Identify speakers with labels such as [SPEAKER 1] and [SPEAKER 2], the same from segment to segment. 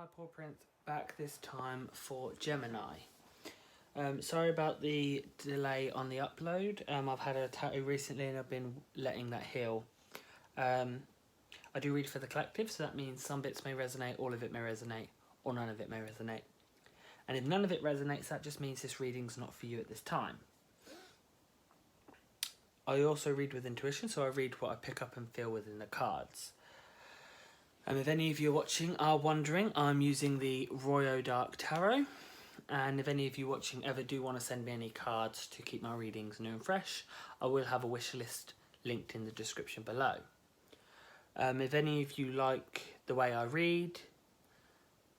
[SPEAKER 1] Hi Paw Prince, back this time for Gemini. Sorry about the delay on the upload. I've had a tattoo recently and I've been letting that heal. I do read for the collective, so that means some bits may resonate, all of it may resonate, or none of it may resonate. And if none of it resonates, that just means this reading's not for you at this time. I also read with intuition, so I read what I pick up and feel within the cards. And if any of you watching are wondering, I'm using the Royal Dark Tarot. And if any of you watching ever do want to send me any cards to keep my readings new and fresh, I will have a wish list linked in the description below. If any of you like the way I read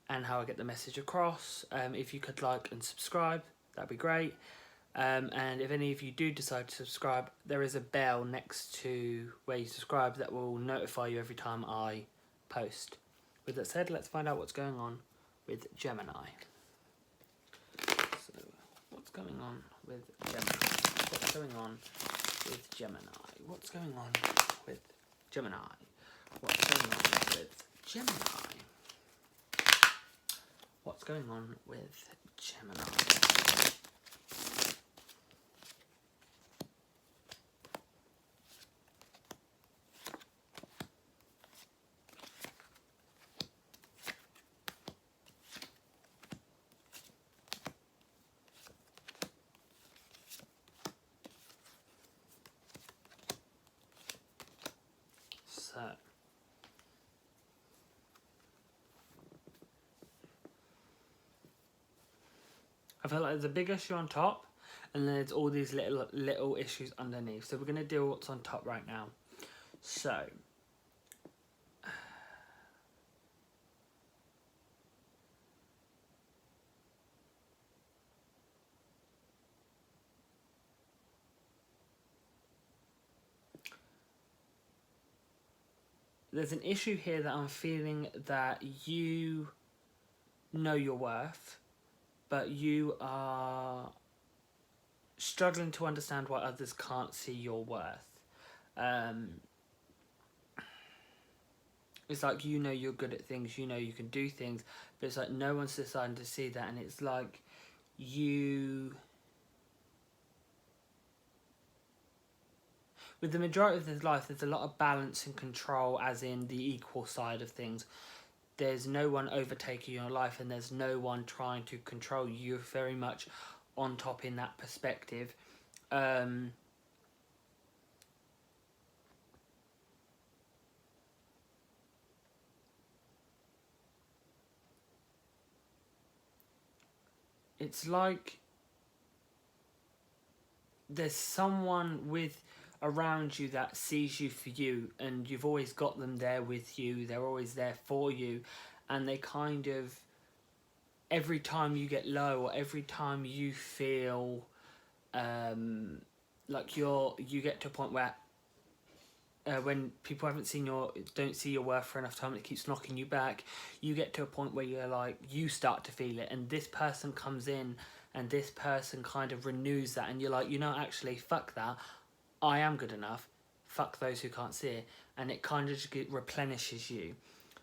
[SPEAKER 1] and how I get the message across, if you could like and subscribe, that'd be great. And if any of you do decide to subscribe, there is a bell next to where you subscribe that will notify you every time I post. With that said, let's find out what's going on with Gemini. So, what's going on with Gemini? What's going on with Gemini? What's going on with Gemini? What's going on with Gemini? What's going on with Gemini? So, I feel like there's a big issue on top and then there's all these little issues underneath. So we're going to deal with what's on top right now. So, there's an issue here that I'm feeling that you know your worth, but you are struggling to understand why others can't see your worth. It's like you know you're good at things, you know you can do things, but it's like no one's deciding to see that, and it's like you... With the majority of this life, there's a lot of balance and control, as in the equal side of things. There's no one overtaking your life and there's no one trying to control you. You're very much on top in that perspective. It's like there's someone around you that sees you for you, and you've always got them there with you, they're always there for you, and they kind of, every time you get low or every time you feel like you get to a point where when people don't see your worth for enough time, it keeps knocking you back, you get to a point where you're like, you start to feel it, and this person comes in and this person kind of renews that, and you're like, you know, actually, fuck that, I am good enough, fuck those who can't see it, and it kind of just replenishes you.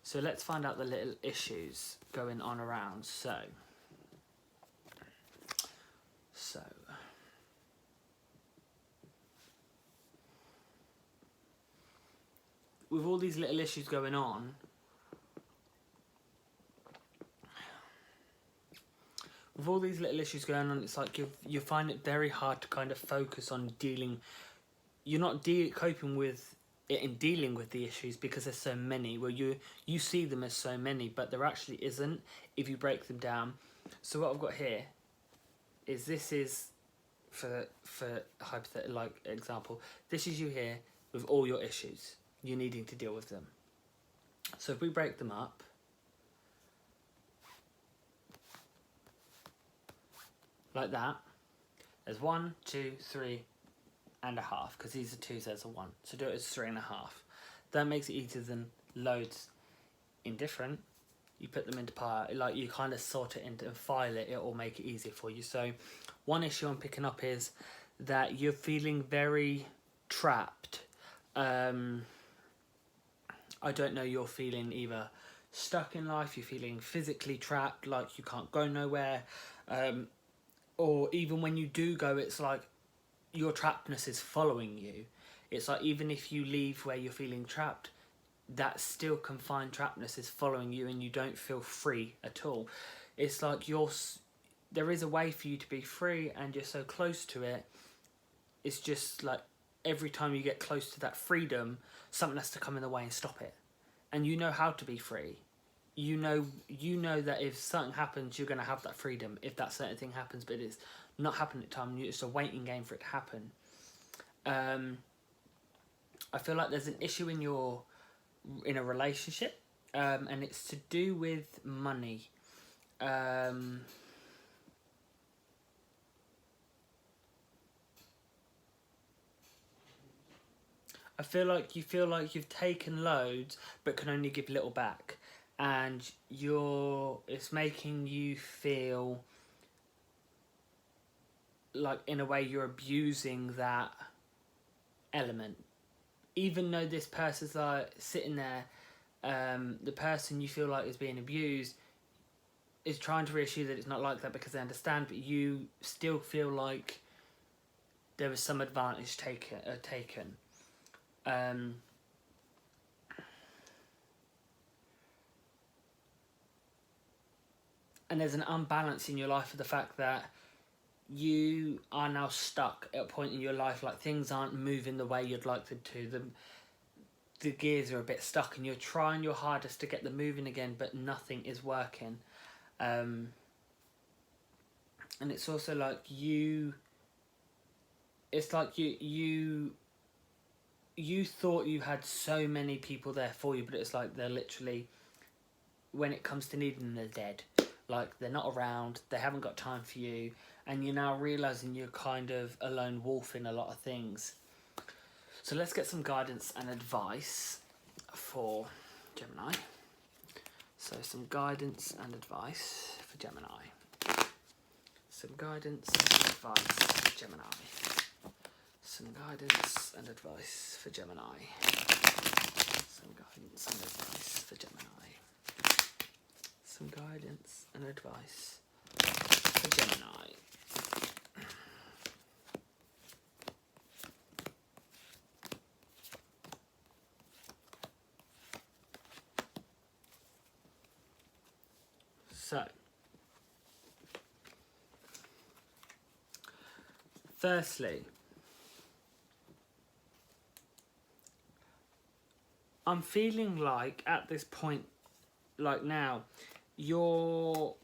[SPEAKER 1] So let's find out the little issues going on around. So with all these little issues going on, it's like you find it very hard to kind of focus on dealing. You're not coping with it in dealing with the issues because there's so many. Well, you see them as so many, but there actually isn't if you break them down. So what I've got here is, this is for hypothetical like example. This is you here with all your issues. You're needing to deal with them. So if we break them up, like that, there's 1, 2, 3 and a half, because these are 2s, there's a 1. So do it as 3 and a half. That makes it easier than loads indifferent. You put them into part, like you kind of sort it into and file it, it will make it easier for you. So one issue I'm picking up is that you're feeling very trapped. I don't know your feeling either. stuck in life, you're feeling physically trapped, like you can't go nowhere, or even when you do go, it's like your trappedness is following you. It's like even if you leave where you're feeling trapped, that still confined trappedness is following you and you don't feel free at all. It's like there is a way for you to be free and you're so close to it. It's just like every time you get close to that freedom, something has to come in the way and stop it. And you know how to be free. You know that if something happens, you're going to have that freedom if that certain thing happens, but it's not happening at the time. It's a waiting game for it to happen. I feel like there's an issue in a relationship, and it's to do with money. I feel like you've taken loads but can only give little back, and it's making you feel like in a way you're abusing that element. Even though this person's like sitting there, the person you feel like is being abused is trying to reassure that it's not like that because they understand, but you still feel like there was some advantage taken. And there's an unbalance in your life for the fact that you are now stuck at a point in your life, like things aren't moving the way you'd like them to. The gears are a bit stuck and you're trying your hardest to get them moving again, but nothing is working. And it's also like you thought you had so many people there for you, but it's like they're literally, when it comes to needing them, they're dead. Like they're not around, they haven't got time for you, and you're now realising you're kind of a lone wolf in a lot of things. So let's get some guidance and advice for Gemini. So some guidance and advice for Gemini. Some guidance and advice for Gemini. Some guidance and advice for Gemini. Some guidance and advice for Gemini. Some guidance and advice for Gemini. So, firstly, I'm feeling like at this point, like now, you're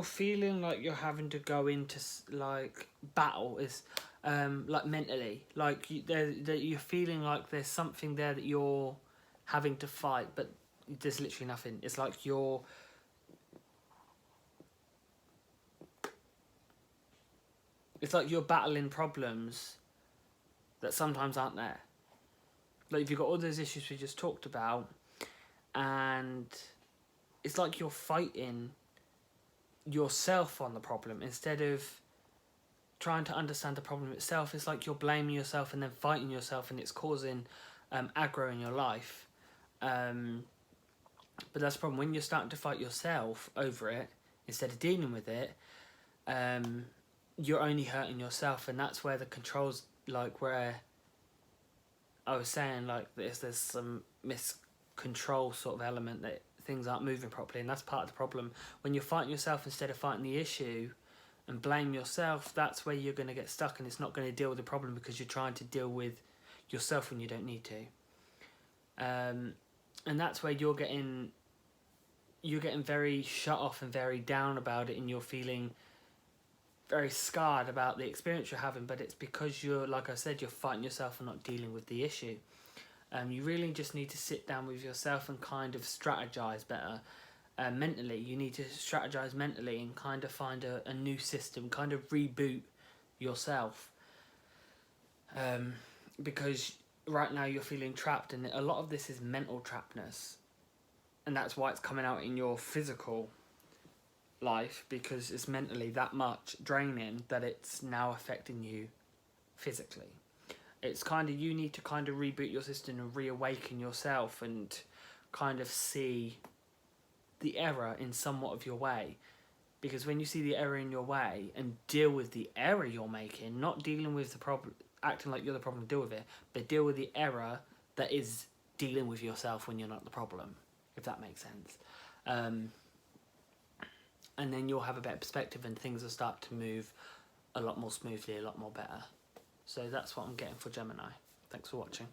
[SPEAKER 1] feeling like you're having to go into like battle is like mentally, like you're feeling like there's something there that you're having to fight, but there's literally nothing. It's like you're battling problems that sometimes aren't there. Like if you've got all those issues we just talked about, and it's like you're fighting yourself on the problem instead of trying to understand the problem itself. It's like you're blaming yourself and then fighting yourself, and it's causing aggro in your life. But that's the problem. When you're starting to fight yourself over it instead of dealing with it, you're only hurting yourself, and that's where the controls, like where I was saying, like there's some miscontrol sort of element that things aren't moving properly, and that's part of the problem. When you're fighting yourself instead of fighting the issue and blame yourself, that's where you're going to get stuck, and it's not going to deal with the problem because you're trying to deal with yourself when you don't need to. And that's where you're getting very shut off and very down about it, and you're feeling very scarred about the experience you're having, but it's because you're, like I said, you're fighting yourself and not dealing with the issue. You really just need to sit down with yourself and kind of strategize better. Mentally, you need to strategize mentally and kind of find a new system, kind of reboot yourself. Because right now you're feeling trapped, and a lot of this is mental trappedness, and that's why it's coming out in your physical life, because it's mentally that much draining that it's now affecting you physically. It's kind of, you need to kind of reboot your system and reawaken yourself and kind of see the error in somewhat of your way. Because when you see the error in your way and deal with the error you're making, not dealing with the problem, acting like you're the problem to deal with it, but deal with the error that is dealing with yourself when you're not the problem, if that makes sense. And then you'll have a better perspective and things will start to move a lot more smoothly, a lot more better. So that's what I'm getting for Gemini. Thanks for watching.